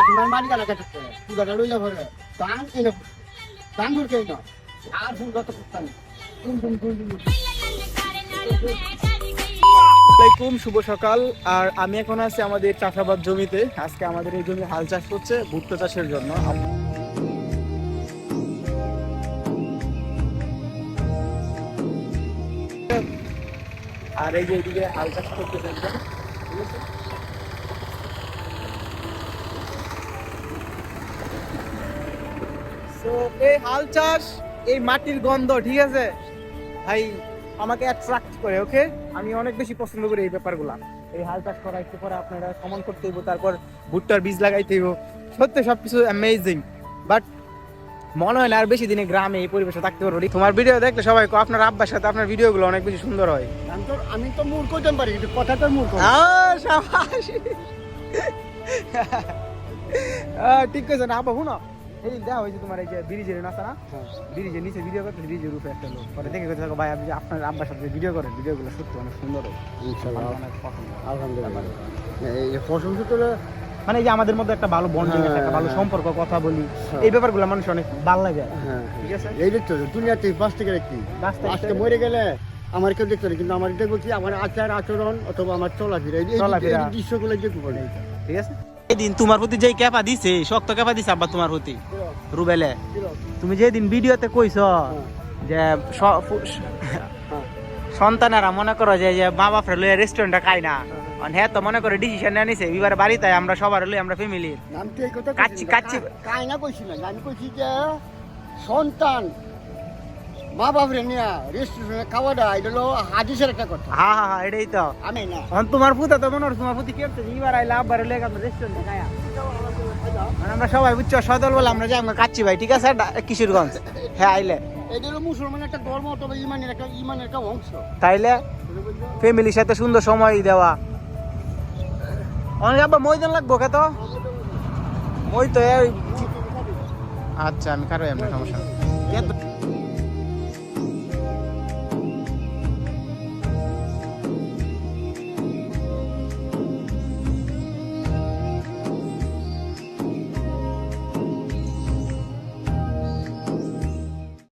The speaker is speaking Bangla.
তোমার মালিক এলাকা থেকে পূজাটা লইলা ভরে দান কিনে দান করতে না আর ফুল কত করতাম আসসালামাইকুম, শুভ সকাল। আর আমি এখন আছি আমাদের চাষাবাদ জমিতে। আজকে আমাদের এই জমি হাল চাষ হচ্ছে ভুট্টা চাষের জন্য। আর এই যে এদিকে হাল চাষ করতেছে একদম, ঠিক আছে। তো এই হাল চাষ, এই মাটির গন্ধ, ঠিক আছে ভাই, আমাকে অ্যাট্রাক্ট করে। ওকে, আমি অনেক বেশি পছন্দ করি এই ব্যাপারগুলা। এই হাল চাষ করা, একটু পরে আপনারা সমান করতে হইব, তারপর ভুট্টার বীজ লাগাইতে হইব। সত্যি সবকিছু অ্যামেজিং, বাট মনে হয় না আর বেশি দিনে গ্রামে এই পরিবেশে থাকতে পারবো। তোমার ভিডিও দেখলে সবাই কয় আপনার আব্বার সাথে আপনার ভিডিওগুলো অনেক বেশি সুন্দর হয়। আমি তো মূর্খ হইতে পারি কিন্তু কথাটা মূর্খ শাবাশ। ঠিক আছে না আব্বা, শুনো, এই দেওয়া হয়েছে তোমার এই যে ব্রিজের নাচা না, ব্রিজের নিচে ভিডিও করতে, ব্রিজের উপরে একটা লোক পরে দেখে কথা ভাই, আপনি আপনার আব্বার সাথে ভিডিও করেন, ভিডিওগুলো সত্যি অনেক সুন্দর হয়। ইনশাআল্লাহ অনেক পছন্দ। আলহামদুলিল্লাহ। এই পছন্দ তো মানে এই যে আমাদের মধ্যে একটা ভালো বন্ডিং আছে, একটা ভালো সম্পর্ক, কথা বলি, এই ব্যাপারগুলো মানুষ অনেক ভালো লাগে। হ্যাঁ ঠিক আছে, এই দেখতো দুনিয়াতে বাঁচতে গেলে কি আজকে মরে গেলে আমার কেউ দেখতো না, কিন্তু আমার দেখবো কি আমার আচার আচরণ অথবা আমার চলাফেরা এই দৃশ্যগুলো দেখবো না। ঠিক আছে। এদিন তোমার প্রতি যেই ক্যাপা দিছে, শক্ত ক্যাপা দিছে আব্বা তোমার প্রতি রুবেলে, তুমি যেদিন ভিডিওতে কইছ যে সন্তানেরা মনে করো যে মা বাপরা লইয়া রেস্টুরেন্টে খাই না, হ্যাঁ তো মনে করে ডিসিশন নিয়ে নিছে এবারে বাড়িতে আমরা সবার লই, আমরা ফ্যামিলি কাচ্ছি কাই না কইছি না, আমি কইছি যে সন্তান মা বাপরে নিয়ে রেস্টুরেন্টে খাওয়া দাওয়া এটা হলো হাদিসের একটা কথা। হ্যাঁ হ্যাঁ, এটাই তো আমি না তোমার পুতা তো মনে হয় তোমার প্রতি কি হচ্ছে, এবার আইলে আব্বার লই আমরা রেস্টুরেন্টে খায়া, মানে আমরা সবাই বুঝছো সদল বলে আমরা যাই, আমরা কাচ্ছি ভাই, ঠিক আছে, কিশোরগঞ্জ। হ্যাঁ আইলে এটা হলো মুসলমানের একটা ধর্ম অথবা ইমানের একটা অংশ। তাইলে ফ্যামিলির সাথে সুন্দর সময় দেওয়া। অনেক আব্বা ময়দান লাগবো কে তো মই তো আচ্ছা, আমি কারো এমনি সমস্যা নেই।